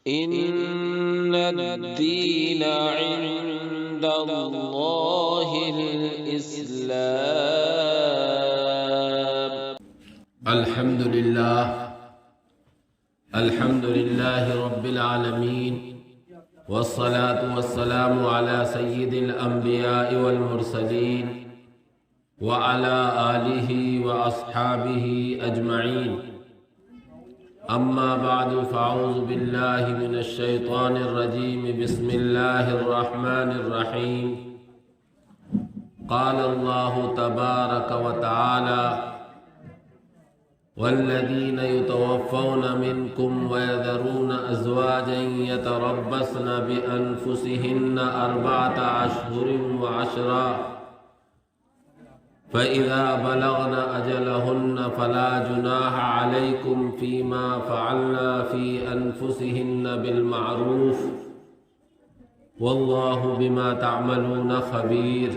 إن الدين عند الله الإسلام. الحمد لله رب العالمين، والصلاة والسلام على سيد الأنبياء والمرسلين وعلى آله وأصحابه أجمعين. أما بعد، فأعوذ بالله من الشيطان الرجيم. بسم الله الرحمن الرحيم. قال الله تبارك وتعالى: والذين يتوفون منكم ويذرون أزواجا يتربصن بأنفسهن 4 أشهر وعشرا، فإذا بلغن أجلهن فلا جناح عليكم فيما فعلنا في أنفسهن بالمعروف، والله بما تعملون خبير.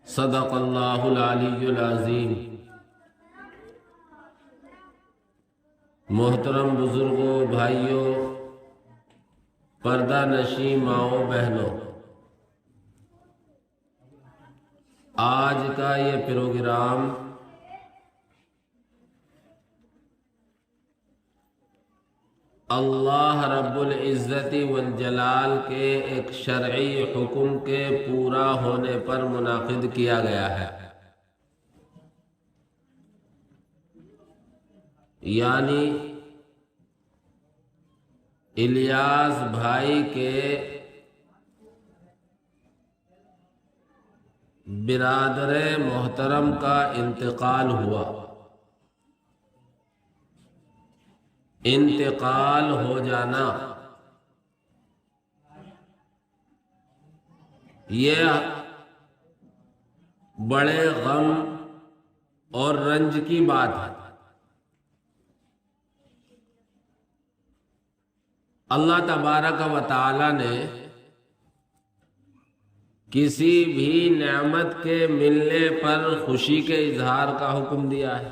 صدق الله العلی العظیم. محترم بزرگوں، بھائیوں، پردہ نشیں ماؤں بہنوں، آج کا یہ پروگرام اللہ رب العزت والجلال کے ایک شرعی حکم کے پورا ہونے پر منعقد کیا گیا ہے. یعنی الیاس بھائی کے برادر محترم کا انتقال ہوا. انتقال ہو جانا یہ بڑے غم اور رنج کی بات ہے. اللہ تبارک و تعالی نے کسی بھی نعمت کے ملنے پر خوشی کے اظہار کا حکم دیا ہے،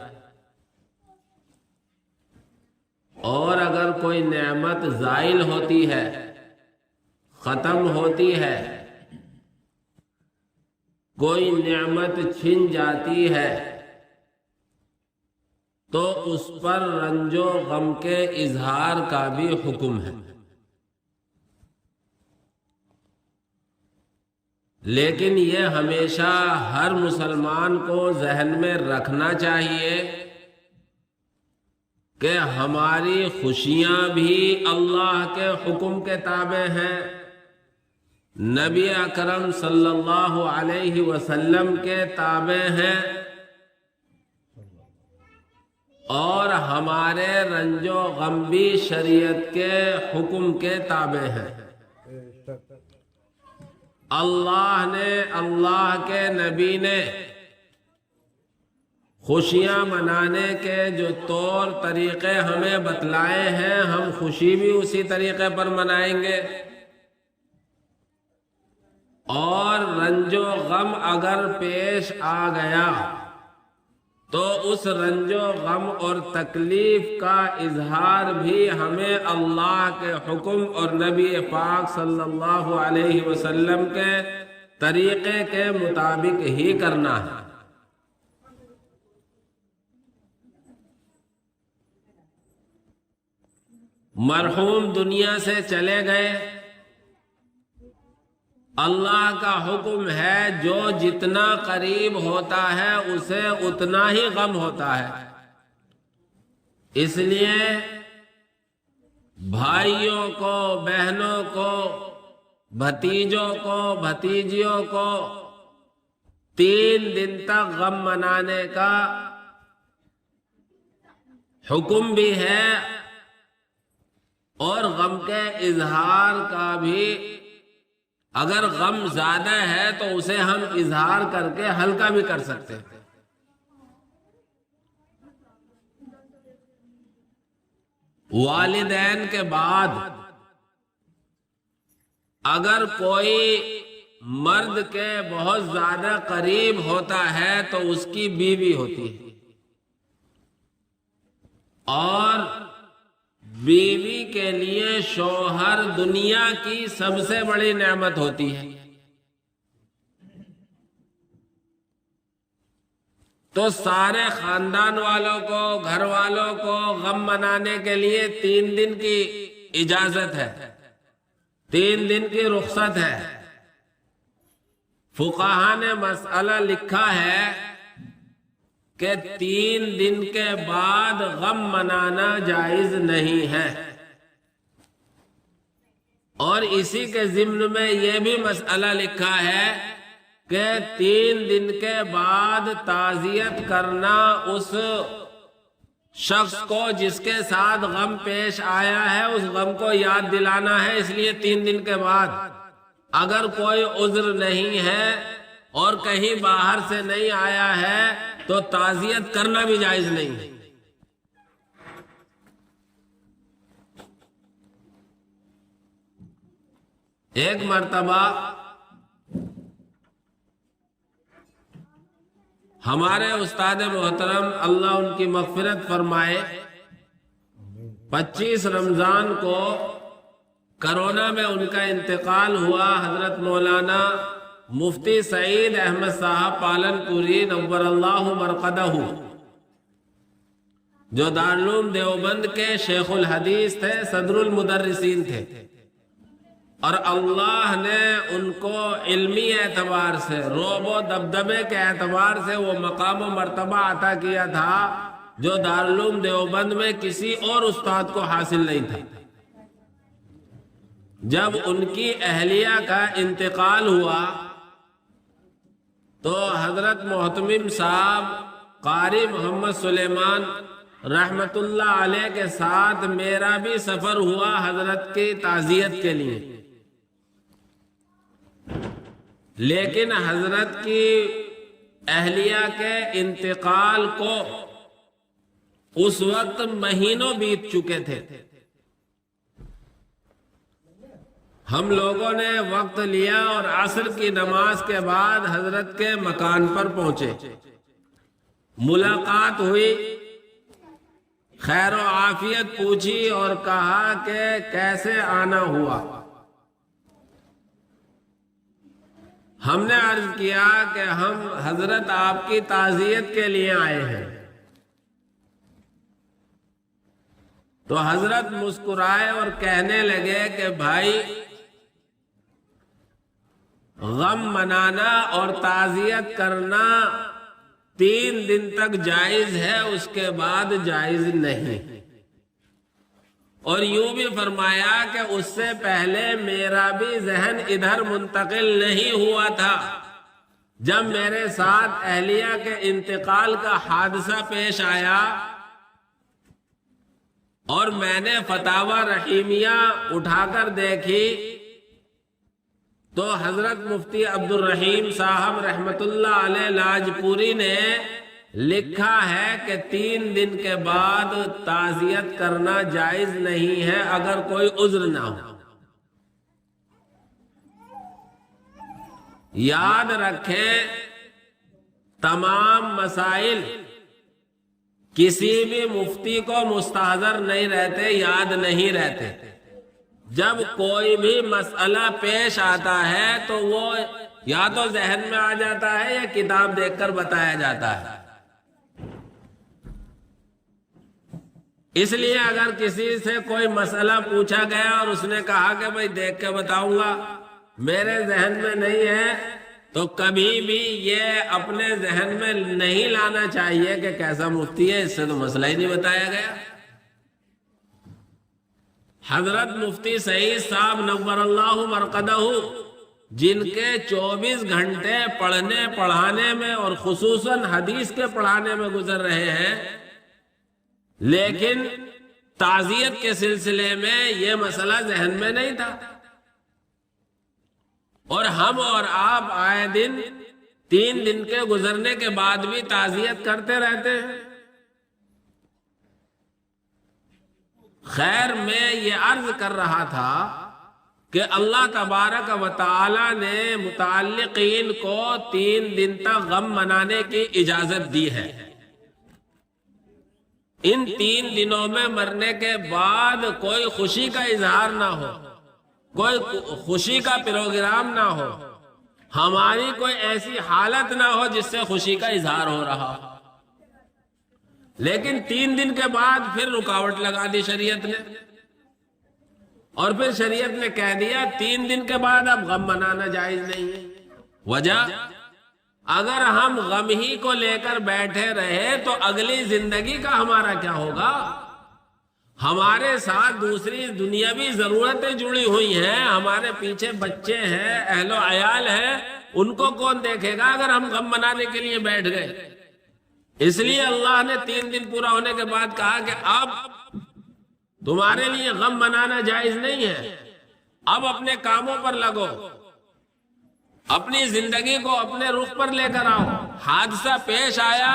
اور اگر کوئی نعمت زائل ہوتی ہے، ختم ہوتی ہے، کوئی نعمت چھن جاتی ہے، تو اس پر رنج و غم کے اظہار کا بھی حکم ہے. لیکن یہ ہمیشہ ہر مسلمان کو ذہن میں رکھنا چاہیے کہ ہماری خوشیاں بھی اللہ کے حکم کے تابع ہیں، نبی اکرم صلی اللہ علیہ وسلم کے تابع ہیں، اور ہمارے رنج و غم بھی شریعت کے حکم کے تابع ہیں. اللہ نے، اللہ کے نبی نے خوشیاں منانے کے جو طور طریقے ہمیں بتلائے ہیں، ہم خوشی بھی اسی طریقے پر منائیں گے. اور رنج و غم اگر پیش آ گیا تو اس رنج و غم اور تکلیف کا اظہار بھی ہمیں اللہ کے حکم اور نبی پاک صلی اللہ علیہ وسلم کے طریقے کے مطابق ہی کرنا ہے. مرحوم دنیا سے چلے گئے. اللہ کا حکم ہے جو جتنا قریب ہوتا ہے اسے اتنا ہی غم ہوتا ہے. اس لیے بھائیوں کو، بہنوں کو، بھتیجوں کو، بھتیجیوں کو 3 دن تک غم منانے کا حکم بھی ہے، اور غم کے اظہار کا بھی. اگر غم زیادہ ہے تو اسے ہم اظہار کر کے ہلکا بھی کر سکتے ہیں. والدین کے بعد اگر کوئی مرد کے بہت زیادہ قریب ہوتا ہے تو اس کی بیوی ہوتی ہے، اور بیوی کے لیے شوہر دنیا کی سب سے بڑی نعمت ہوتی ہے، تو سارے خاندان والوں کو، گھر والوں کو غم منانے کے لیے 3 دن کی اجازت ہے، 3 دن کی رخصت ہے۔ فقہا نے مسئلہ لکھا ہے کہ 3 دن کے بعد غم منانا جائز نہیں ہے، اور اسی کے ضمن میں یہ بھی مسئلہ لکھا ہے کہ 3 دن کے بعد تعزیت کرنا اس شخص کو جس کے ساتھ غم پیش آیا ہے، اس غم کو یاد دلانا ہے، اس لیے 3 دن کے بعد۔ اگر کوئی عذر نہیں ہے اور کہیں باہر سے نہیں آیا ہے تو تعزیت کرنا بھی جائز نہیں ہے۔ ایک مرتبہ ہمارے استاد محترم اللہ ان کی مغفرت فرمائے 25 رمضان کو کرونا میں ان کا انتقال ہوا۔ حضرت مولانا مفتی سعید احمد صاحب پالن پوری نور اللہ مرقدہ، جو دارالعلوم دیوبند کے شیخ الحدیث تھے، صدر المدرسین تھے، اور اللہ نے ان کو علمی اعتبار سے، رعب و دبدبے کے اعتبار سے وہ مقام و مرتبہ عطا کیا تھا جو دارالعلوم دیوبند میں کسی اور استاد کو حاصل نہیں تھا۔ جب ان کی اہلیہ کا انتقال ہوا تو حضرت محتمم صاحب قاری محمد سلیمان رحمت اللہ علیہ کے ساتھ میرا بھی سفر ہوا حضرت کی تعزیت کے لیے، لیکن حضرت کی اہلیہ کے انتقال کو اس وقت مہینوں بیت چکے تھے۔ ہم لوگوں نے وقت لیا اور عصر کی نماز کے بعد حضرت کے مکان پر پہنچے، ملاقات ہوئی، خیر و عافیت پوچھی اور کہا کہ کیسے آنا ہوا۔ ہم نے عرض کیا کہ ہم حضرت آپ کی تعزیت کے لیے آئے ہیں، تو حضرت مسکرائے اور کہنے لگے کہ بھائی، غم منانا اور تعزیت کرنا 3 دن تک جائز ہے، اس کے بعد جائز نہیں۔ اور یوں بھی فرمایا کہ اس سے پہلے میرا بھی ذہن ادھر منتقل نہیں ہوا تھا۔ جب میرے ساتھ اہلیہ کے انتقال کا حادثہ پیش آیا اور میں نے فتاوی رحیمیہ اٹھا کر دیکھی تو حضرت مفتی عبد الرحیم صاحب رحمت اللہ علیہ لاجپوری نے لکھا ہے کہ 3 دن کے بعد تعزیت کرنا جائز نہیں ہے اگر کوئی عذر نہ ہو۔ یاد رکھیں، تمام مسائل کسی بھی مفتی کو مستحضر نہیں رہتے، یاد نہیں رہتے۔ جب کوئی بھی مسئلہ پیش آتا ہے تو وہ یا تو ذہن میں آ جاتا ہے یا کتاب دیکھ کر بتایا جاتا ہے۔ اس لیے اگر کسی سے کوئی مسئلہ پوچھا گیا اور اس نے کہا کہ بھائی دیکھ کے بتاؤں گا، میرے ذہن میں نہیں ہے، تو کبھی بھی یہ اپنے ذہن میں نہیں لانا چاہیے کہ کیسا مفتی ہے، اس سے تو مسئلہ ہی نہیں بتایا گیا۔ حضرت مفتی سعید صاحب نور اللہ مرقدہ، جن کے 24 گھنٹے پڑھنے پڑھانے میں اور خصوصاً حدیث کے پڑھانے میں گزر رہے ہیں، لیکن تعزیت کے سلسلے میں یہ مسئلہ ذہن میں نہیں تھا، اور ہم اور آپ آئے دن 3 دن کے گزرنے کے بعد بھی تعزیت کرتے رہتے ہیں۔ خیر، میں یہ عرض کر رہا تھا کہ اللہ تبارک و تعالی نے متعلقین کو 3 دن تک غم منانے کی اجازت دی ہے۔ ان 3 دنوں میں مرنے کے بعد کوئی خوشی کا اظہار نہ ہو، کوئی خوشی کا پروگرام نہ ہو، ہماری کوئی ایسی حالت نہ ہو جس سے خوشی کا اظہار ہو رہا ہو۔ لیکن 3 دن کے بعد پھر رکاوٹ لگا دی شریعت نے، اور پھر شریعت نے کہہ دیا 3 دن کے بعد اب غم منانا جائز نہیں ہے۔ وجہ، اگر ہم غم ہی کو لے کر بیٹھے رہے تو اگلی زندگی کا ہمارا کیا ہوگا؟ ہمارے ساتھ دوسری دنیاوی ضرورتیں جڑی ہوئی ہیں، ہمارے پیچھے بچے ہیں، اہل و عیال ہیں، ان کو کون دیکھے گا اگر ہم غم منانے کے لیے بیٹھ گئے؟ اس لیے اللہ نے 3 دن پورا ہونے کے بعد کہا کہ اب تمہارے لیے غم منانا جائز نہیں ہے، اب اپنے کاموں پر لگو، اپنی زندگی کو اپنے رخ پر لے کر آؤ۔ حادثہ پیش آیا،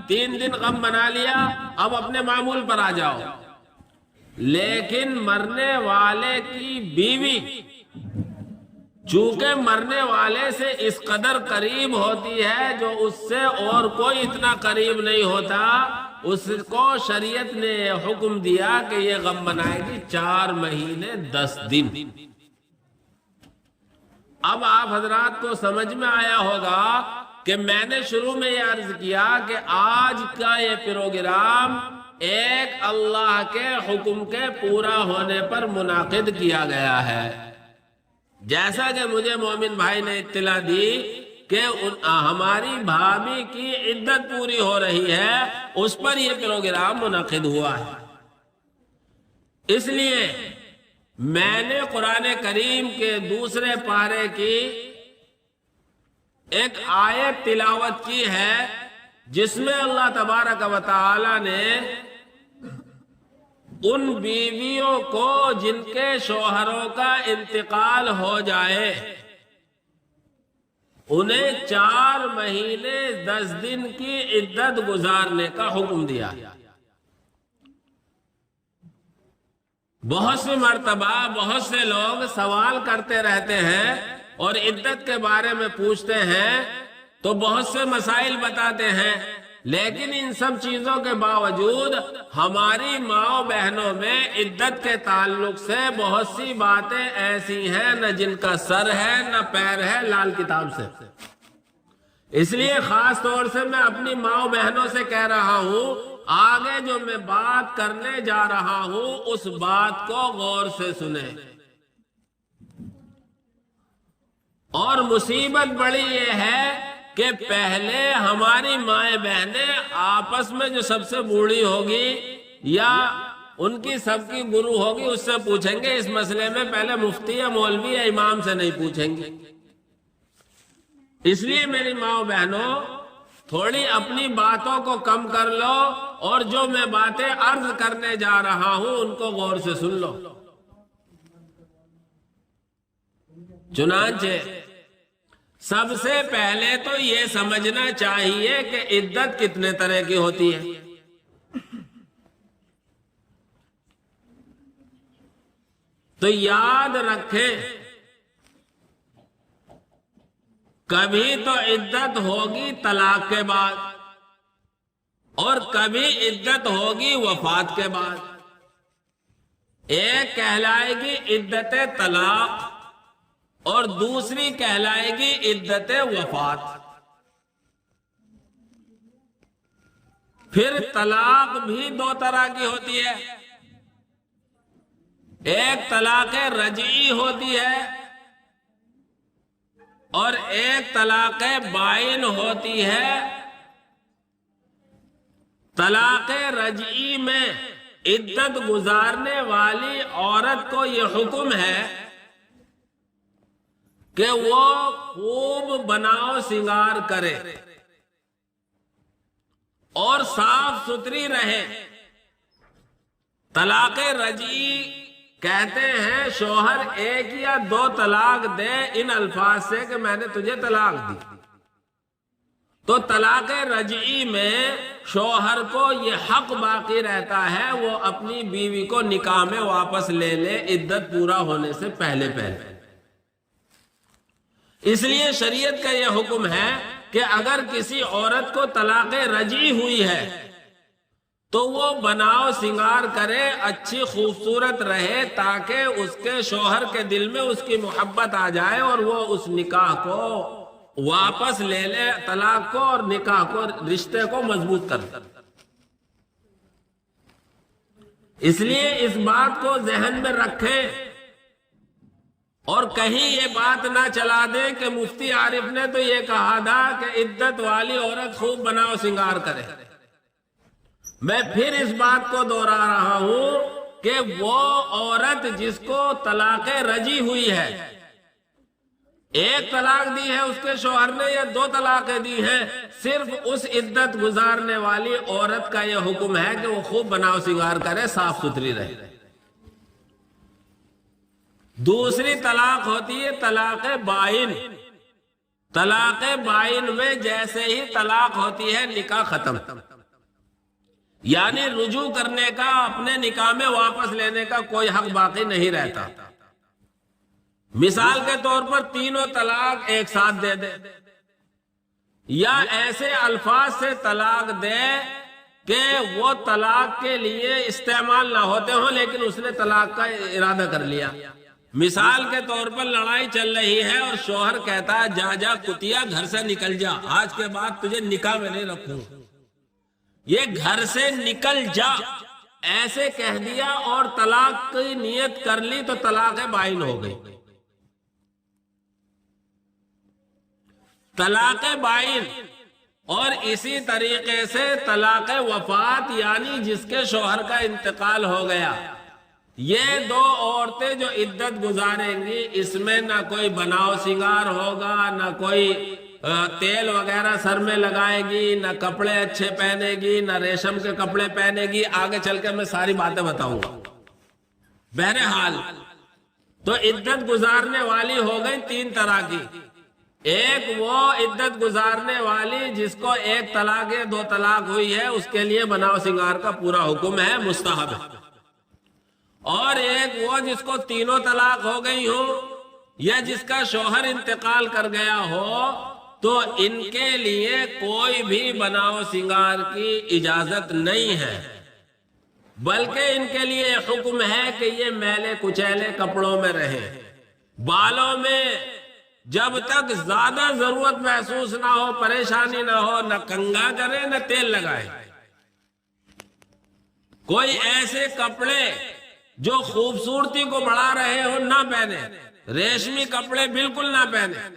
3 دن غم منا لیا، اب اپنے معمول پر آ جاؤ۔ لیکن مرنے والے کی بیوی چونکہ مرنے والے سے اس قدر قریب ہوتی ہے جو اس سے اور کوئی اتنا قریب نہیں ہوتا، اس کو شریعت نے حکم دیا کہ یہ غم منائے گی 4 مہینے 10 دن۔ اب آپ حضرات کو سمجھ میں آیا ہوگا کہ میں نے شروع میں یہ عرض کیا کہ آج کا یہ پروگرام ایک اللہ کے حکم کے پورا ہونے پر منعقد کیا گیا ہے۔ جیسا کہ مجھے مومن بھائی نے اطلاع دی کہ ہماری بھابھی کی عدت پوری ہو رہی ہے، اس پر یہ پروگرام منعقد ہوا ہے۔ اس لیے میں نے قرآن کریم کے 2 پارے کی ایک آیت تلاوت کی ہے جس میں اللہ تبارک و تعالی نے ان بیویوں کو جن کے شوہروں کا انتقال ہو جائے انہیں 4 مہینے 10 دن کی عدت گزارنے کا حکم دیا۔ بہت سی مرتبہ بہت سے لوگ سوال کرتے رہتے ہیں اور عدت کے بارے میں پوچھتے ہیں تو بہت سے مسائل بتاتے ہیں، لیکن ان سب چیزوں کے باوجود ہماری ماں بہنوں میں عدت کے تعلق سے بہت سی باتیں ایسی ہیں نہ جن کا سر ہے نہ پیر ہے لال کتاب سے۔ اس لیے خاص طور سے میں اپنی ماں بہنوں سے کہہ رہا ہوں، آگے جو میں بات کرنے جا رہا ہوں اس بات کو غور سے سنیں۔ اور مصیبت بڑی یہ ہے کہ پہلے ہماری مائیں بہنیں آپس میں جو سب سے بوڑھی ہوگی یا ان کی سب کی گرو ہوگی اس سے پوچھیں گے اس مسئلے میں، پہلے مفتی یا مولوی یا امام سے نہیں پوچھیں گے۔ اس لیے میری ماں بہنوں تھوڑی اپنی باتوں کو کم کر لو اور جو میں باتیں عرض کرنے جا رہا ہوں ان کو غور سے سن لو۔ چنانچہ سب سے پہلے تو یہ سمجھنا چاہیے کہ عدت کتنے طرح کی ہوتی ہے۔ تو یاد رکھیں، کبھی تو عدت ہوگی طلاق کے بعد اور کبھی عدت ہوگی وفات کے بعد۔ ایک کہلائے گی عدت طلاق اور دوسری کہلائے گی عدت وفات۔ پھر طلاق بھی 2 طرح کی ہوتی ہے، ایک طلاق رجعی ہوتی ہے اور ایک طلاق بائن ہوتی ہے۔ طلاق رجعی میں عدت گزارنے والی عورت کو یہ حکم ہے کہ وہ خوب بناؤ سنگار کرے اور صاف ستھری رہے۔ طلاق رجعی کہتے ہیں شوہر 1 یا 2 طلاق دے ان الفاظ سے کہ میں نے تجھے طلاق دی۔ تو طلاق رجعی میں شوہر کو یہ حق باقی رہتا ہے وہ اپنی بیوی کو نکاح میں واپس لے لے عدت پورا ہونے سے پہلے پہلے۔ اس لیے شریعت کا یہ حکم ہے کہ اگر کسی عورت کو طلاق رجعی ہوئی ہے تو وہ بناؤ سنگار کرے، اچھی خوبصورت رہے، تاکہ اس کے شوہر کے دل میں اس کی محبت آ جائے اور وہ اس نکاح کو واپس لے لے، طلاق کو اور نکاح کو، رشتے کو مضبوط کر دے۔ اس لیے اس بات کو ذہن میں رکھیں اور کہیں یہ بات نہ چلا دیں کہ مفتی عارف نے تو یہ کہا تھا کہ عدت والی عورت خوب بناؤ سنگار کرے۔ میں پھر اس بات کو دوہرا رہا ہوں کہ وہ عورت جس کو طلاق رجی ہوئی ہے، ایک طلاق دی ہے اس کے شوہر نے یا 2 طلاقیں دی ہیں، صرف اس عدت گزارنے والی عورت کا یہ حکم ہے کہ وہ خوب بناؤ سنگار کرے، صاف ستھری رہے۔ دوسری طلاق ہوتی ہے طلاق بائن۔ طلاق بائن میں جیسے ہی طلاق ہوتی ہے نکاح ختم، یعنی رجوع کرنے کا، اپنے نکاح میں واپس لینے کا کوئی حق باقی نہیں رہتا۔ مثال کے طور پر تینوں طلاق ایک ساتھ دے دے، یا ایسے الفاظ سے طلاق دے کہ وہ طلاق کے لیے استعمال نہ ہوتے ہوں لیکن اس نے طلاق کا ارادہ کر لیا۔ مثال کے طور پر لڑائی چل رہی ہے اور شوہر کہتا ہے جا جا کتیا گھر سے نکل جا، آج کے بعد تجھے نکاح میں نہیں رکھوں، یہ گھر سے نکل جا، ایسے کہہ دیا اور طلاق کی نیت کر لی تو طلاق بائن ہو گئی۔ طلاق بائن اور اسی طریقے سے طلاق وفات، یعنی جس کے شوہر کا انتقال ہو گیا، یہ 2 عورتیں جو عدت گزاریں گی، اس میں نہ کوئی بناؤ سنگار ہوگا، نہ کوئی تیل وغیرہ سر میں لگائے گی، نہ کپڑے اچھے پہنے گی، نہ ریشم کے کپڑے پہنے گی۔ آگے چل کے میں ساری باتیں بتاؤں گا۔ بہرحال تو عدت گزارنے والی ہو گئی 3 طرح کی۔ ایک وہ عدت گزارنے والی جس کو 1 طلاق یا 2 طلاق ہوئی ہے، اس کے لیے بناؤ سنگار کا پورا حکم ہے، مستحب ہے۔ اور ایک وہ جس کو 3 طلاق ہو گئی ہو یا جس کا شوہر انتقال کر گیا ہو، تو ان کے لیے کوئی بھی بناؤ سنگار کی اجازت نہیں ہے، بلکہ ان کے لیے حکم ہے کہ یہ میلے کچیلے کپڑوں میں رہیں، بالوں میں جب تک زیادہ ضرورت محسوس نہ ہو، پریشانی نہ ہو، نہ کنگھا کریں نہ تیل لگائیں۔ کوئی ایسے کپڑے جو خوبصورتی کو بڑھا رہے ہو نہ پہنے، ریشمی کپڑے بالکل نہ پہنے۔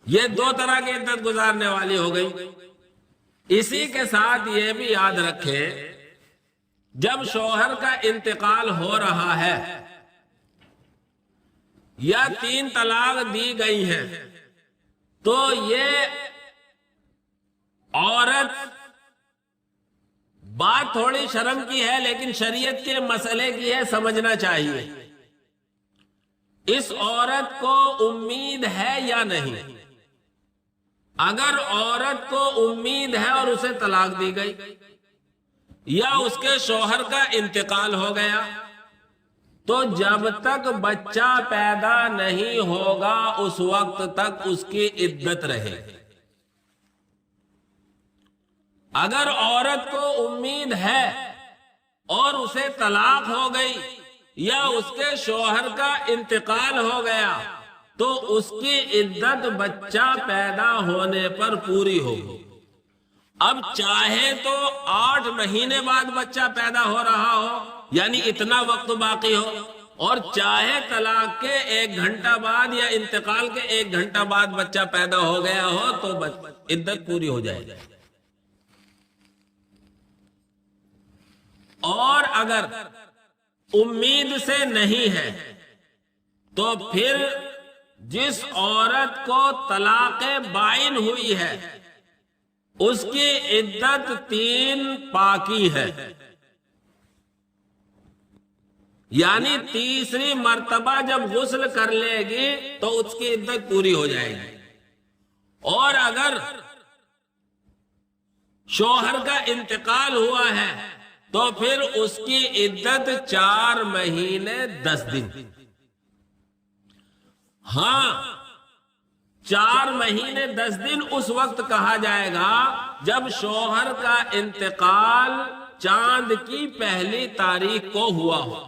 یہ 2 طرح کی عدت گزارنے والی ہو گئی۔ اسی کے ساتھ یہ بھی یاد رکھیں، جب شوہر کا انتقال ہو رہا ہے یا 3 طلاق دی گئی ہیں، تو یہ عورت، بات تھوڑی شرم کی ہے لیکن شریعت کے مسئلے کی ہے، سمجھنا چاہیے اس عورت کو امید ہے یا نہیں۔ اگر عورت کو امید ہے اور اسے طلاق دی گئی یا اس کے شوہر کا انتقال ہو گیا، تو جب تک بچہ پیدا نہیں ہوگا اس وقت تک اس کی عدت رہے گی۔ اگر عورت کو امید ہے اور اسے طلاق ہو گئی یا اس کے شوہر کا انتقال ہو گیا، تو اس کی عدت بچہ پیدا ہونے پر پوری ہوگی۔ اب چاہے تو 8 مہینے بعد بچہ پیدا ہو رہا ہو، یعنی اتنا وقت باقی ہو، اور چاہے طلاق کے 1 گھنٹہ بعد یا انتقال کے 1 گھنٹہ بعد بچہ پیدا ہو گیا ہو، تو عدت پوری ہو جائے گی۔ اور اگر امید سے نہیں ہے تو پھر جس عورت کو طلاق بائن ہوئی ہے اس کی عدت 3 پاکی ہے، یعنی تیسری مرتبہ جب غسل کر لے گی تو اس کی عدت پوری ہو جائے گی۔ اور اگر شوہر کا انتقال ہوا ہے تو پھر اس کی عدت 4 مہینے 10 دن۔ ہاں، 4 مہینے 10 دن اس وقت کہا جائے گا جب شوہر کا انتقال چاند کی پہلی تاریخ کو ہوا ہو۔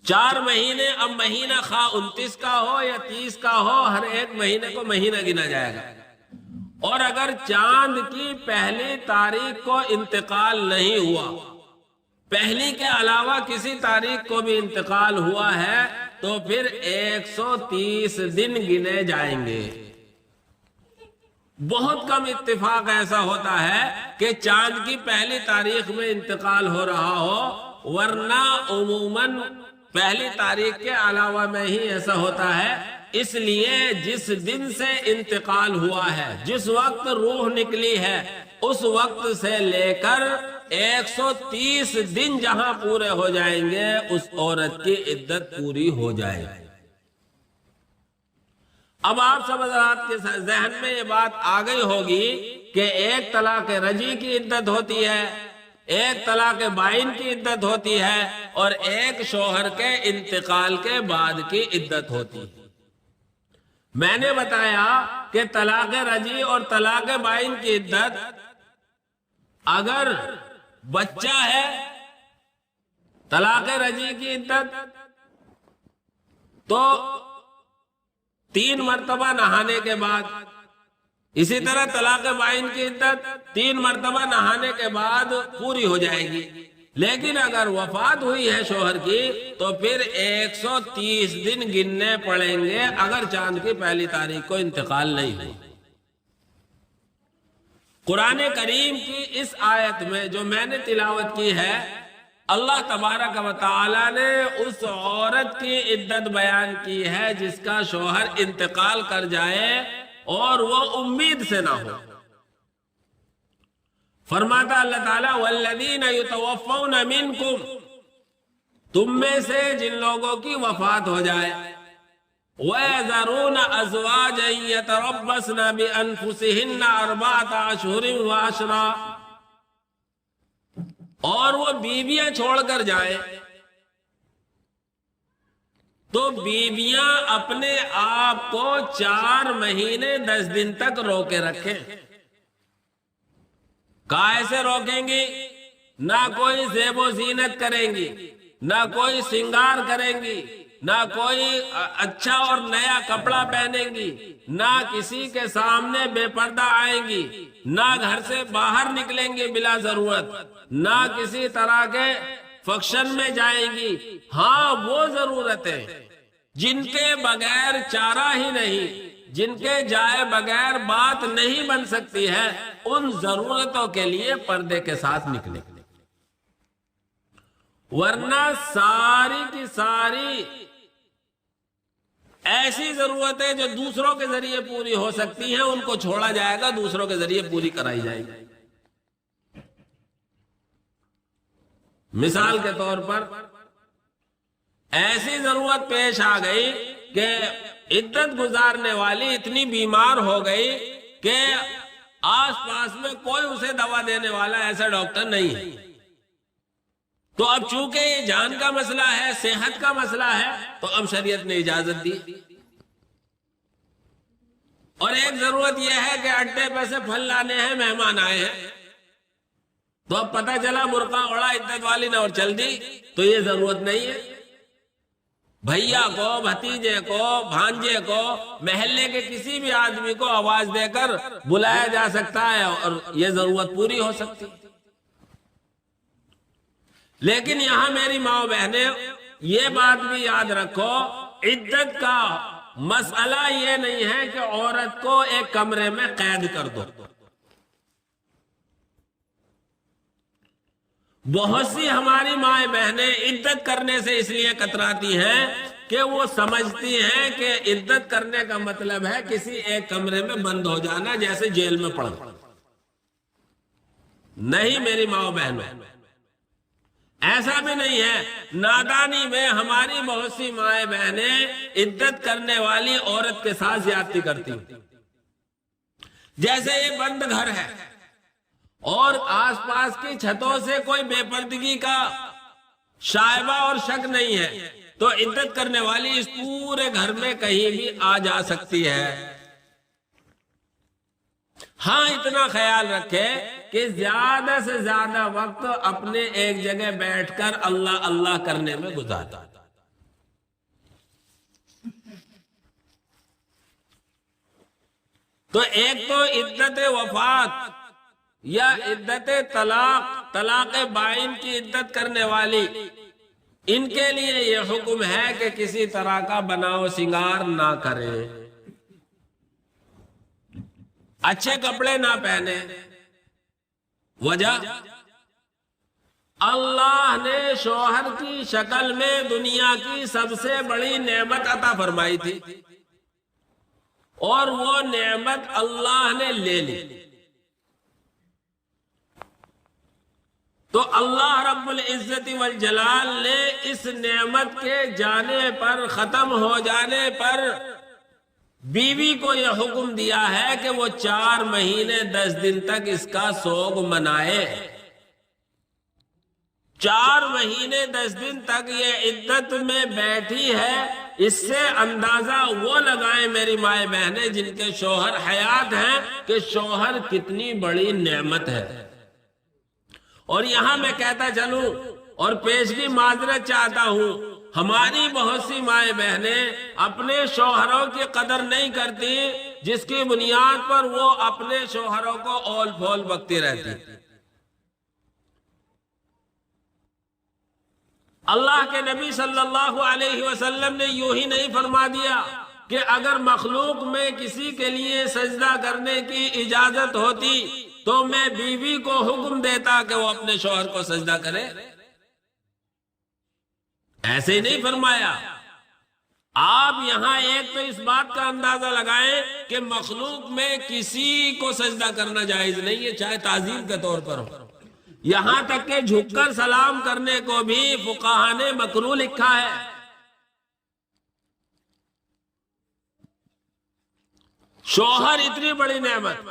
4 مہینے، اب مہینہ خواہ 29 کا ہو یا 30 کا ہو، ہر ایک مہینے کو مہینہ گنا جائے گا۔ اور اگر چاند کی پہلی تاریخ کو انتقال نہیں ہوا، پہلی کے علاوہ کسی تاریخ کو بھی انتقال ہوا ہے، تو پھر 130 دن گنے جائیں گے۔ بہت کم اتفاق ایسا ہوتا ہے کہ چاند کی پہلی تاریخ میں انتقال ہو رہا ہو، ورنہ عموماً پہلی تاریخ کے علاوہ میں ہی ایسا ہوتا ہے۔ اس لیے جس دن سے انتقال ہوا ہے، جس وقت روح نکلی ہے، اس وقت سے لے کر 130 دن جہاں پورے ہو جائیں گے، اس عورت کی عدت پوری ہو جائے گی۔ اب آپ سب حضرات کے ذہن میں یہ بات آ گئی ہوگی کہ ایک طلاق رجعی کی عدت ہوتی ہے، ایک طلاق بائن کی عدت ہوتی ہے، اور ایک شوہر کے انتقال کے بعد کی عدت ہوتی ہے۔ میں نے بتایا کہ طلاق رجعی اور طلاق بائن کی عدت، اگر بچہ ہے، طلاق رجعی کی عدت تو 3 مرتبہ نہانے کے بعد، اسی طرح طلاق بائن کی عدت 3 مرتبہ نہانے کے بعد پوری ہو جائے گی۔ لیکن اگر وفات ہوئی ہے شوہر کی تو پھر 130 دن گننے پڑیں گے، اگر چاند کی پہلی تاریخ کو انتقال نہیں ہو۔ قرآن کریم کی اس آیت میں جو میں نے تلاوت کی ہے، اللہ تبارک و تعالی نے اس عورت کی عدت بیان کی ہے جس کا شوہر انتقال کر جائے اور وہ امید سے نہ ہو۔ فرماتا اللہ تعالیٰ والذین یتوفون منکم، تم میں سے جن لوگوں کی وفات ہو جائے، وَيَذَرُونَ أَزْوَاجًا يَتَرَبَّصْنَ بِأَنفُسِهِنَّ 4 أَشْهُرٍ وَعَشْرًا، اور وہ بیویاں چھوڑ کر جائیں تو بیویاں اپنے آپ کو 4 مہینے 10 دن تک روکے رکھیں۔ کیسے روکیں گی؟ نہ کوئی زیب و زینت کریں گی، نہ کوئی سنگار کریں گی، نہ کوئی اچھا اور نیا کپڑا پہنیں گی، نہ کسی کے سامنے بے پردہ آئیں گی، نہ گھر سے باہر نکلیں گی بلا ضرورت، نہ کسی طرح کے فنکشن میں جائیں گی۔ ہاں، وہ ضرورتیں جن کے بغیر چارہ ہی نہیں، جن کے جائے بغیر بات نہیں بن سکتی ہے، ان ضرورتوں کے لیے پردے کے ساتھ نکلیں، ورنہ ساری کی ساری ایسی ضرورتیں جو دوسروں کے ذریعے پوری ہو سکتی ہیں، ان کو چھوڑا جائے گا، دوسروں کے ذریعے پوری کرائی جائے گی۔ مثال کے طور پر ایسی ضرورت پیش آ گئی کہ عدت گزارنے والی اتنی بیمار ہو گئی کہ آس پاس میں کوئی اسے دوا دینے والا ایسا ڈاکٹر نہیں ہے، تو اب چونکہ یہ جان کا مسئلہ ہے، صحت کا مسئلہ ہے، تو اب شریعت نے اجازت دی۔ اور ایک ضرورت یہ ہے کہ اڈے پہ سے پھل لانے ہیں، مہمان آئے ہیں، تو اب پتہ چلا برقع اوڑا عدت والی نے اور چل دی، تو یہ ضرورت نہیں ہے۔ بھیا کو، بھتیجے کو، بھانجے کو، محلے کے کسی بھی آدمی کو آواز دے کر بلایا جا سکتا ہے اور یہ ضرورت پوری ہو سکتی۔ لیکن یہاں میری ماں بہنیں یہ بات بھی یاد رکھو، عدت کا مسئلہ یہ نہیں ہے کہ عورت کو ایک کمرے میں قید کر دو۔ بہت سی ہماری مائیں بہنیں عدت کرنے سے اس لیے کتراتی ہیں کہ وہ سمجھتی ہیں کہ عدت کرنے کا مطلب ہے کسی ایک کمرے میں بند ہو جانا، جیسے جیل میں پڑنا۔ نہیں میری ماں بہنوں، ایسا بھی نہیں ہے۔ نادانی میں ہماری بہت سی مائیں بہنیں عدت کرنے والی عورت کے ساتھ زیادتی کرتی ہیں۔ جیسے یہ بند گھر ہے اور آس پاس کی چھتوں سے کوئی بے پردگی کا شائبہ اور شک نہیں ہے تو عدت کرنے والی اس پورے گھر میں کہیں بھی آ جا سکتی ہے۔ ہاں اتنا خیال رکھے کہ زیادہ سے زیادہ وقت اپنے ایک جگہ بیٹھ کر اللہ اللہ کرنے میں گزارتا۔ تو ایک تو عدت وفات یا عدت طلاق، طلاق بائن کی عدت کرنے والی، ان کے لیے یہ حکم ہے کہ کسی طرح کا بناؤ سنگار نہ کریں، اچھے کپڑے نہ پہنے۔ وجہ اللہ نے شوہر کی شکل میں دنیا کی سب سے بڑی نعمت عطا فرمائی تھی اور وہ نعمت اللہ نے لے لی، تو اللہ رب العزت والجلال نے اس نعمت کے جانے پر، ختم ہو جانے پر بیوی کو یہ حکم دیا ہے کہ وہ 4 مہینے 10 دن تک اس کا سوگ منائے۔ 4 مہینے 10 دن تک یہ عدت میں بیٹھی ہے، اس سے اندازہ وہ لگائیں میری مائیں بہنیں جن کے شوہر حیات ہیں کہ شوہر کتنی بڑی نعمت ہے۔ اور یہاں میں کہتا چلوں اور پیشگی معذرت چاہتا ہوں، ہماری بہت سی مائیں بہنیں اپنے شوہروں کی قدر نہیں کرتی، جس کی بنیاد پر وہ اپنے شوہروں کو اول پھول بکتی رہتی۔ اللہ کے نبی صلی اللہ علیہ وسلم نے یوں ہی نہیں فرما دیا کہ اگر مخلوق میں کسی کے لیے سجدہ کرنے کی اجازت ہوتی تو میں بیوی کو حکم دیتا کہ وہ اپنے شوہر کو سجدہ کرے، ایسے ہی نہیں فرمایا۔ آپ یہاں ایک تو اس بات کا اندازہ لگائیں کہ مخلوق میں کسی کو سجدہ کرنا جائز نہیں ہے، چاہے تعظیم کے طور پر ہو، یہاں تک کہ جھک کر سلام کرنے کو بھی فقہاء نے مکروہ لکھا ہے۔ شوہر اتنی بڑی نعمت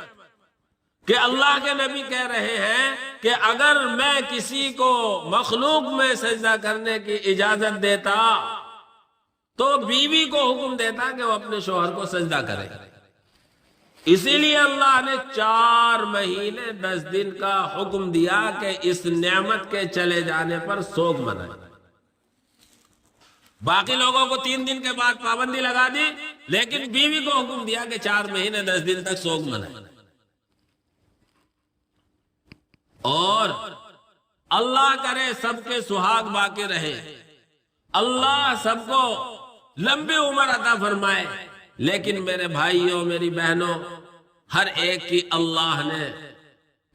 کہ اللہ کے نبی کہہ رہے ہیں کہ اگر میں کسی کو مخلوق میں سجدہ کرنے کی اجازت دیتا تو بیوی کو حکم دیتا کہ وہ اپنے شوہر کو سجدہ کرے۔ اسی لیے اللہ نے 4 مہینے 10 دن کا حکم دیا کہ اس نعمت کے چلے جانے پر سوگ منائے۔ باقی لوگوں کو 3 دن کے بعد پابندی لگا دی، لیکن بیوی کو حکم دیا کہ 4 مہینے 10 دن تک سوگ منائے۔ اور اللہ کرے سب کے سہاگ باقی رہے، اللہ سب کو لمبی عمر عطا فرمائے، لیکن میرے بھائیوں میری بہنوں، ہر ایک کی اللہ نے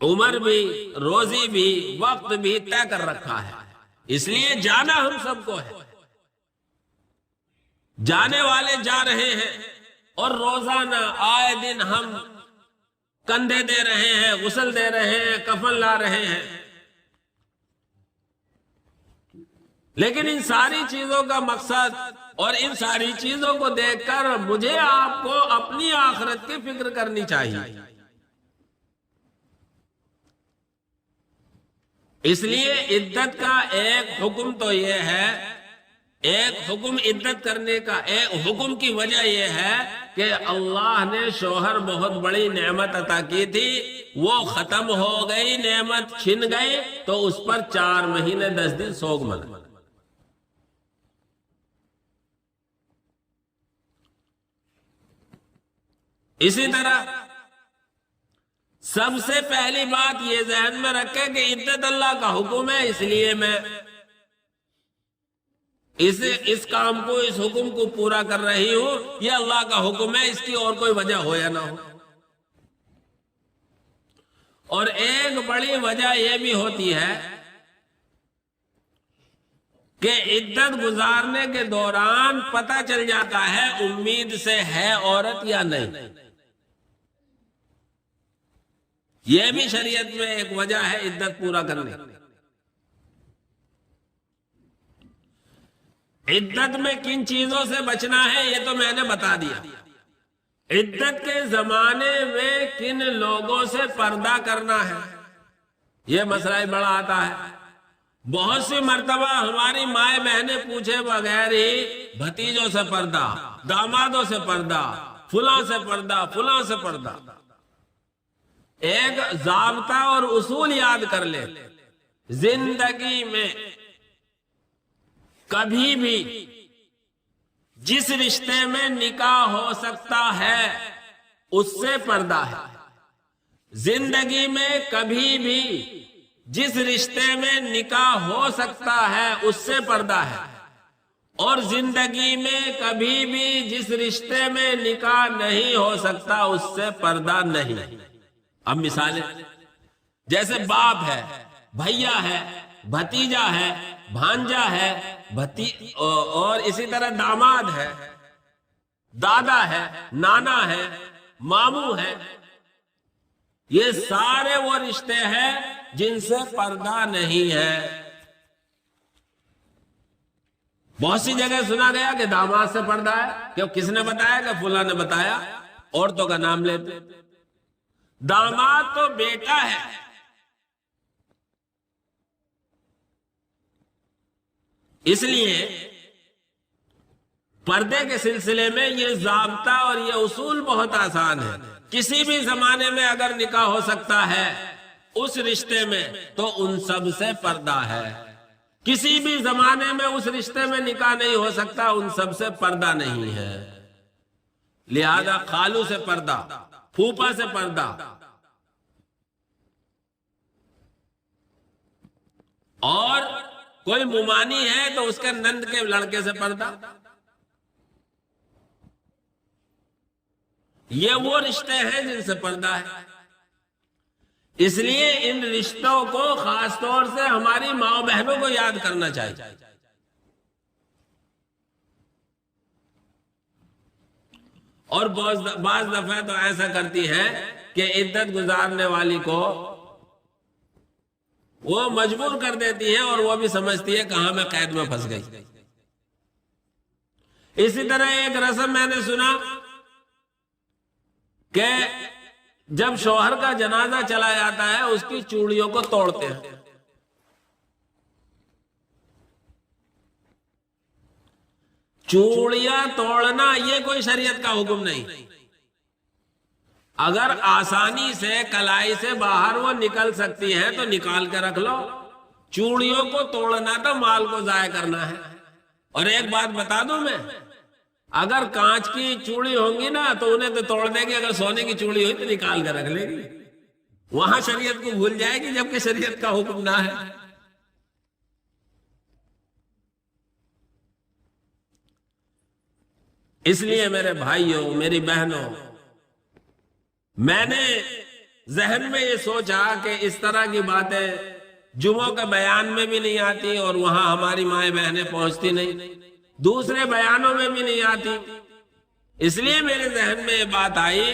عمر بھی، روزی بھی، وقت بھی طے کر رکھا ہے، اس لیے جانا ہم سب کو ہے۔ جانے والے جا رہے ہیں اور روزانہ آئے دن ہم کندھے دے رہے ہیں، غسل دے رہے ہیں، کفن لا رہے ہیں، لیکن ان ساری چیزوں کا مقصد اور ان ساری چیزوں کو دیکھ کر مجھے آپ کو اپنی آخرت کی فکر کرنی چاہیے۔ اس لیے عدت کا ایک حکم تو یہ ہے، ایک حکم عدت کرنے کا، ایک حکم کی وجہ یہ ہے کہ اللہ نے شوہر بہت بڑی نعمت عطا کی تھی، وہ ختم ہو گئی، نعمت چھن گئی، تو اس پر 4 مہینے 10 دن سوگ منا۔ اسی طرح سب سے پہلی بات یہ ذہن میں رکھے کہ عدت اللہ کا حکم ہے، اس لیے میں اس کام کو، اس حکم کو پورا کر رہی ہوں، یہ اللہ کا حکم ہے، اس کی اور کوئی وجہ ہو یا نہ ہو۔ اور ایک بڑی وجہ یہ بھی ہوتی ہے کہ عدت گزارنے کے دوران پتہ چل جاتا ہے امید سے ہے عورت یا نہیں، یہ بھی شریعت میں ایک وجہ ہے عدت پورا کرنے۔ عدت میں کن چیزوں سے بچنا ہے یہ تو میں نے بتا دیا۔ عدت کے زمانے میں کن لوگوں سے پردہ کرنا ہے، یہ مسئلہ بڑا آتا ہے۔ بہت سی مرتبہ ہماری مائیں بہنیں پوچھے بغیر ہی بھتیجوں سے پردہ، دامادوں سے پردہ، فلاں سے پردہ، فلاں سے پردہ۔ ایک ضابطہ اور اصول یاد کر لے، زندگی میں کبھی بھی جس رشتے میں نکاح ہو سکتا ہے اس سے پردہ ہے۔ زندگی میں کبھی بھی جس رشتے میں نکاح ہو سکتا ہے اس سے پردہ ہے، اور زندگی میں کبھی بھی جس رشتے میں نکاح نہیں ہو سکتا اس سے پردہ نہیں۔ اب مثالیں، جیسے باپ ہے، بھیا ہے، بھتیجا ہے، بھانجا ہے، اور اسی طرح داماد ہے، دادا ہے، نانا ہے، ماموں ہے، یہ سارے وہ رشتے ہیں جن سے پردہ نہیں ہے۔ بہت سی جگہ سنا گیا کہ داماد سے پردہ ہے، کہ کس نے بتایا؟ کہ فلاں نے بتایا، عورتوں کا نام لیتے۔ داماد تو بیٹا ہے، اس لیے پردے کے سلسلے میں یہ ضابطہ اور یہ اصول بہت آسان ہے۔ کسی بھی زمانے میں اگر نکاح ہو سکتا ہے اس رشتے میں تو ان سب سے پردہ ہے، کسی بھی زمانے میں اس رشتے میں نکاح نہیں ہو سکتا ان سب سے پردہ نہیں ہے۔ لہذا خالو سے پردہ، پھوپھا سے پردہ، اور کوئی ممانی ہے تو اس کے نند کے لڑکے سے پردہ۔ یہ وہ رشتے ہیں جن سے پردہ ہے۔ اس لیے ان رشتوں کو خاص طور سے ہماری ماں بہنوں کو یاد کرنا چاہیے۔ اور بعض دفعہ تو ایسا کرتی ہے کہ عدت گزارنے والی کو وہ مجبور کر دیتی ہے اور وہ بھی سمجھتی ہے کہاں میں قید میں پھنس گئی۔ اسی طرح ایک رسم میں نے سنا کہ جب شوہر کا جنازہ چلا جاتا ہے اس کی چوڑیوں کو توڑتے ہیں۔ چوڑیاں توڑنا یہ کوئی شریعت کا حکم نہیں۔ اگر آسانی سے کلائی سے باہر وہ نکل سکتی ہے تو نکال کے رکھ لو، چوڑیوں کو توڑنا تو مال کو ضائع کرنا ہے۔ اور ایک بات بتا دوں میں، اگر کانچ کی چوڑی ہوں گی نا تو انہیں تو توڑ دے گی، اگر سونے کی چوڑی ہوئی تو نکال کے رکھ لے گی، وہاں شریعت کو بھول جائے گی جبکہ شریعت کا حکم نہ ہے۔ اس لیے میرے بھائیوں، میری بہنوں، میں نے ذہن میں یہ سوچا کہ اس طرح کی باتیں جمعوں کے بیان میں بھی نہیں آتی اور وہاں ہماری مائیں بہنیں پہنچتی نہیں، دوسرے بیانوں میں بھی نہیں آتی۔ اس لیے میرے ذہن میں یہ بات آئی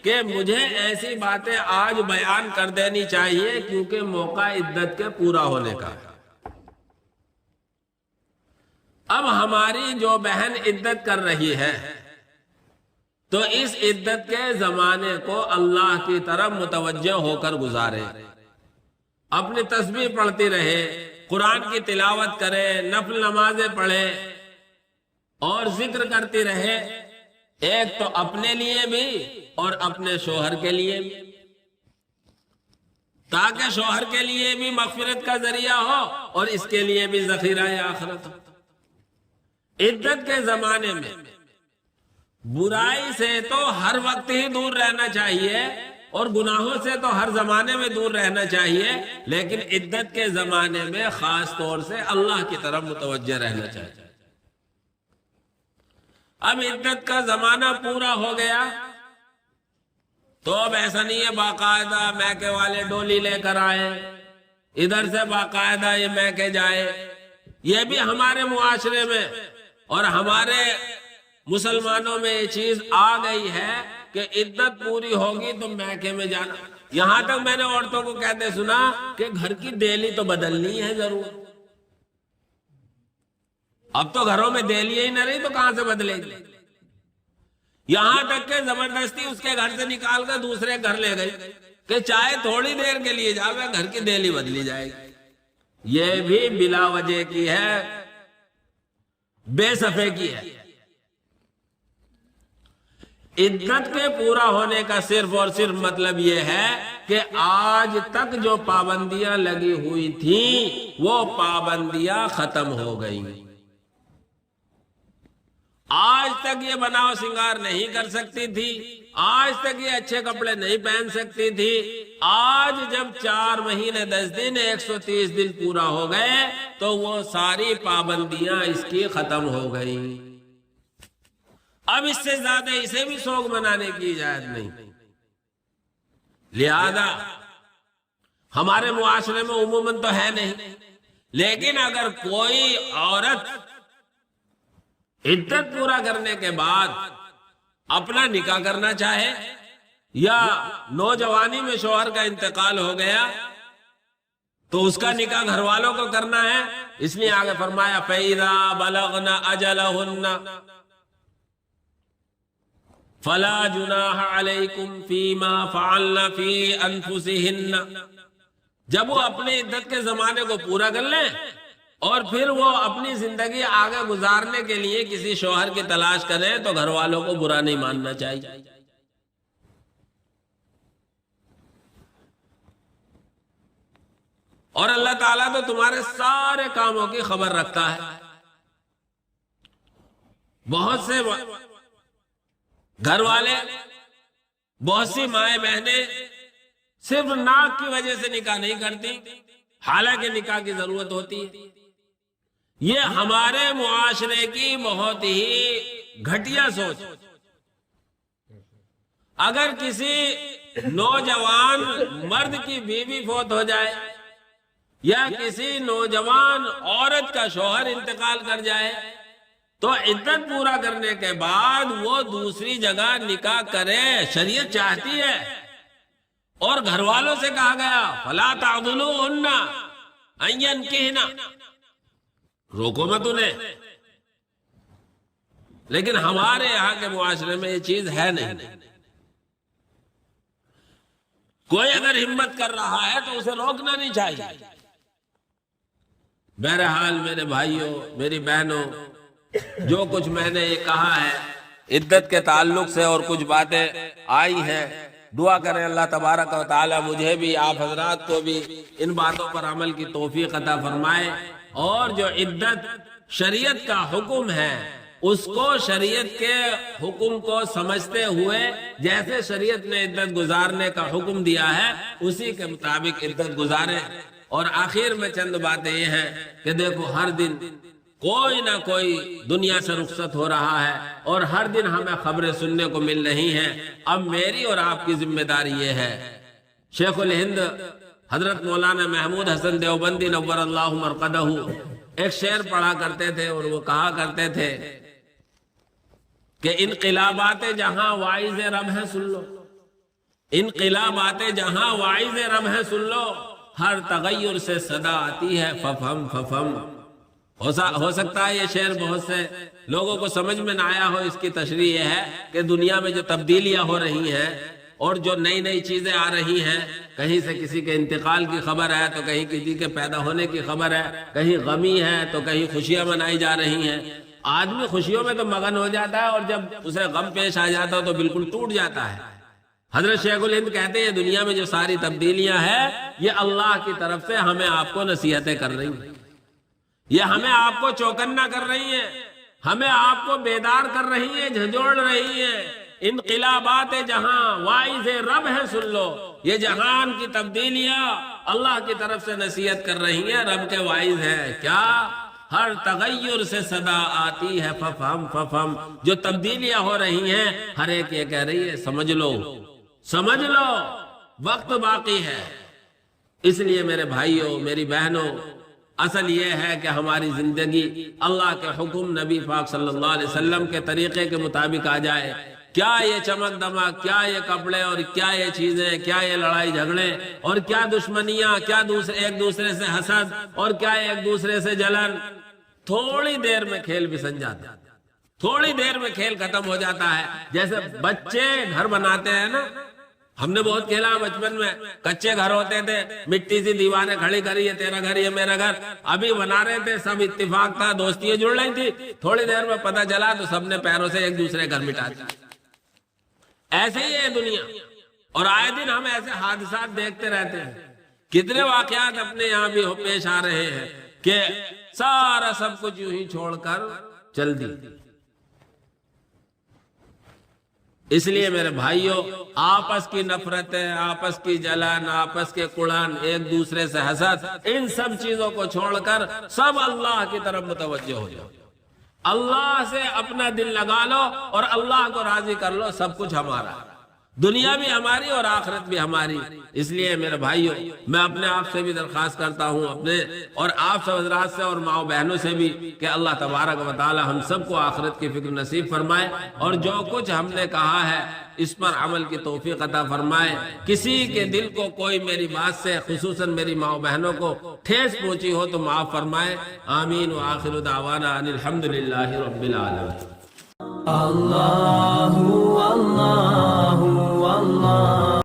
کہ مجھے ایسی باتیں آج بیان کر دینی چاہیے کیونکہ موقع عدت کے پورا ہونے کا ہے۔ اب ہماری جو بہن عدت کر رہی ہے تو اس عدت کے زمانے کو اللہ کی طرف متوجہ ہو کر گزارے، اپنی تسبیح پڑھتی رہے، قرآن کی تلاوت کرے، نفل نمازیں پڑھے اور ذکر کرتی رہے، ایک تو اپنے لیے بھی اور اپنے شوہر کے لیے بھی، تاکہ شوہر کے لیے بھی مغفرت کا ذریعہ ہو اور اس کے لیے بھی ذخیرہ آخرت ہو۔ عدت کے زمانے میں برائی سے تو ہر وقت ہی دور رہنا چاہیے اور گناہوں سے تو ہر زمانے میں دور رہنا چاہیے، لیکن عدت کے زمانے میں خاص طور سے اللہ کی طرف متوجہ رہنا چاہیے۔ اب عدت کا زمانہ پورا ہو گیا تو اب ایسا نہیں ہے باقاعدہ میکے والے ڈولی لے کر آئے، ادھر سے باقاعدہ یہ میکے جائے۔ یہ بھی ہمارے معاشرے میں اور ہمارے مسلمانوں میں یہ چیز آ گئی ہے کہ عدت پوری ہوگی تو میکے میں جانا۔ یہاں تک میں نے عورتوں کو کہتے سنا کہ گھر کی دیلی تو بدلنی ہے ضرور۔ اب تو گھروں میں دیلی ہی نہ رہی تو کہاں سے بدلے گی؟ یہاں تک کہ زبردستی اس کے گھر سے نکال کر دوسرے گھر لے گئی کہ چاہے تھوڑی دیر کے لیے جاوے گھر کی دیلی بدلی جائے گی۔ یہ بھی بلا وجہ کی ہے، بے صفے کی ہے۔ عدت کے پورا ہونے کا صرف اور صرف مطلب یہ ہے کہ آج تک جو پابندیاں لگی ہوئی تھیں وہ پابندیاں ختم ہو گئیں۔ آج تک یہ بناؤ سنگار نہیں کر سکتی تھی، آج تک یہ اچھے کپڑے نہیں پہن سکتی تھی، آج جب 4 مہینے 10 دن 130 دن پورا ہو گئے تو وہ ساری پابندیاں اس کی ختم ہو گئیں۔ اب اس سے زیادہ اسے بھی سوگ منانے کی اجازت نہیں۔ لہذا ہمارے معاشرے میں عموماً تو ہے نہیں، لیکن اگر کوئی عورت عدت پورا کرنے کے بعد اپنا نکاح کرنا چاہے یا نوجوانی میں شوہر کا انتقال ہو گیا تو اس کا نکاح گھر والوں کو کرنا ہے، اس لیے آگے فرمایا فَإِذَا بَلَغْنَ أَجَلَهُنَّ فَلَا جُنَاحَ عَلَيْكُمْ فِي مَا فَعَلْنَ فِي أَنفُسِهِنَّ، جب وہ اپنے عدت کے زمانے کو پورا کر لیں اور پھر وہ اپنی زندگی آگے گزارنے کے لیے کسی شوہر کی تلاش کریں تو گھر والوں کو برا نہیں ماننا چاہیے۔ اور اللہ تعالیٰ تو تمہارے سارے کاموں کی خبر رکھتا ہے۔ بہت سے گھر والے، بہت سی مائیں بہنیں صرف ناک کی وجہ سے نکاح نہیں کرتی، حالانکہ نکاح کی ضرورت ہوتی ہے۔ یہ ہمارے معاشرے کی بہت ہی گھٹیا سوچ۔ اگر کسی نوجوان مرد کی بیوی فوت ہو جائے یا کسی نوجوان عورت کا شوہر انتقال کر جائے تو عدت پورا کرنے کے بعد وہ دوسری جگہ نکاح کرے، شریعت چاہتی ہے۔ اور گھر والوں سے کہا گیا فَلَا تَعْضُلُوهُنَّ أَن يَنكِحْنَ، روکو مت انہیں۔ لیکن ہمارے یہاں کے معاشرے میں یہ چیز ہے نہیں۔ کوئی اگر ہمت کر رہا ہے تو اسے روکنا نہیں چاہیے۔ بہرحال میرے بھائیوں، میری بہنوں، جو کچھ میں نے یہ کہا ہے عدت کے تعلق سے اور کچھ باتیں آئی ہیں، دعا کریں اللہ تبارک و تعالی مجھے بھی آپ حضرات کو بھی ان باتوں پر عمل کی توفیق عطا فرمائے، اور جو عدت شریعت کا حکم ہے اس کو شریعت کے حکم کو سمجھتے ہوئے جیسے شریعت نے عدت گزارنے کا حکم دیا ہے اسی کے مطابق عدت گزارے۔ اور آخر میں چند باتیں یہ ہیں کہ دیکھو ہر دن کوئی نہ کوئی دنیا سے رخصت ہو رہا ہے اور ہر دن ہمیں خبریں سننے کو مل رہی ہیں۔ اب میری اور آپ کی ذمہ داری یہ ہے، شیخ الہند حضرت مولانا محمود حسن دیوبندی نور اللہ مرقدہ ایک شعر پڑھا کرتے تھے اور وہ کہا کرتے تھے کہ انقلابات جہاں واعظ رب ہے سن لو، انقلابات جہاں واعظ رب ہے سن لو، ہر تغیر سے صدا آتی ہے ففہم ففہم۔ ہو سکتا ہے یہ شعر بہت سے لوگوں کو سمجھ میں نہ آیا ہو، اس کی تشریح یہ ہے کہ دنیا میں جو تبدیلیاں ہو رہی ہیں اور جو نئی نئی چیزیں آ رہی ہیں، کہیں سے کسی کے انتقال کی خبر ہے تو کہیں کسی کے پیدا ہونے کی خبر ہے، کہیں غمی ہے تو کہیں خوشیاں منائی جا رہی ہیں۔ آدمی خوشیوں میں تو مگن ہو جاتا ہے اور جب اسے غم پیش آ جاتا ہے تو بالکل ٹوٹ جاتا ہے۔ حضرت شیخ الہند کہتے ہیں دنیا میں جو ساری تبدیلیاں ہیں یہ اللہ کی طرف سے ہمیں آپ کو نصیحتیں کر رہی ہیں، یہ ہمیں آپ کو چوکنا کر رہی ہیں، ہمیں آپ کو بیدار کر رہی ہیں، جھنجھوڑ رہی ہیں۔ انقلابات جہاں واعظ رب ہے سن لو، یہ جہان کی تبدیلیاں اللہ کی طرف سے نصیحت کر رہی ہیں، رب کے واعظ ہیں۔ کیا؟ ہر تغیر سے صدا آتی ہے ففہم ففہم، جو تبدیلیاں ہو رہی ہیں ہر ایک یہ کہہ رہی ہے سمجھ لو سمجھ لو، وقت باقی ہے۔ اس لیے میرے بھائیوں، میری بہنوں، اصل یہ ہے کہ ہماری زندگی اللہ کے حکم، نبی پاک صلی اللہ علیہ وسلم کے طریقے کے مطابق آ جائے۔ کیا یہ چمک دمک، کیا یہ کپڑے اور کیا یہ چیزیں، کیا یہ لڑائی جھگڑے اور کیا دشمنیاں، کیا ایک دوسرے سے حسد اور کیا ایک دوسرے سے جلن، تھوڑی دیر میں کھیل بسن جاتا ہے، تھوڑی دیر میں کھیل ختم ہو جاتا ہے۔ جیسے بچے گھر بناتے ہیں نا، ہم نے بہت کھیلا بچپن میں، کچے گھر ہوتے تھے، مٹی سی دیواریں کھڑی کری، یہ تیرا گھر یہ میرا گھر، ابھی بنا رہے تھے، سب اتفاق تھا، دوستیاں جڑ رہی تھی، تھوڑی دیر میں پتہ چلا تو سب نے پیروں سے ایک دوسرے گھر مٹا دیا۔ ایسے ہی ہے دنیا، اور آئے دن ہم ایسے حادثات دیکھتے رہتے ہیں، کتنے واقعات اپنے یہاں بھی پیش آ رہے ہیں کہ سارا سب کچھ یوں ہی چھوڑ کر چل دی۔ اس لیے میرے بھائیوں، آپس کی نفرتیں، آپس کی جلن، آپس کے کڑان، ایک دوسرے سے حسد، ان سب چیزوں کو چھوڑ کر سب اللہ کی طرف متوجہ ہو جاؤ، اللہ سے اپنا دل لگا لو اور اللہ کو راضی کر لو، سب کچھ ہمارا، دنیا بھی ہماری اور آخرت بھی ہماری۔ اس لیے میرے بھائیوں، میں اپنے آپ سے بھی درخواست کرتا ہوں، اپنے اور آپ سب حضرات سے اور ماؤں بہنوں سے بھی، کہ اللہ تبارک و تعالی ہم سب کو آخرت کی فکر نصیب فرمائے، اور جو کچھ ہم نے کہا ہے اس پر عمل کی توفیق عطا فرمائے۔ کسی کے دل کو کوئی میری بات سے، خصوصاً میری ماؤں بہنوں کو ٹھیس پہنچی ہو تو معاف فرمائے۔ آمین وآخر دعوانا ان الحمدللہ رب العالمین۔ اللہ اللہ اللہ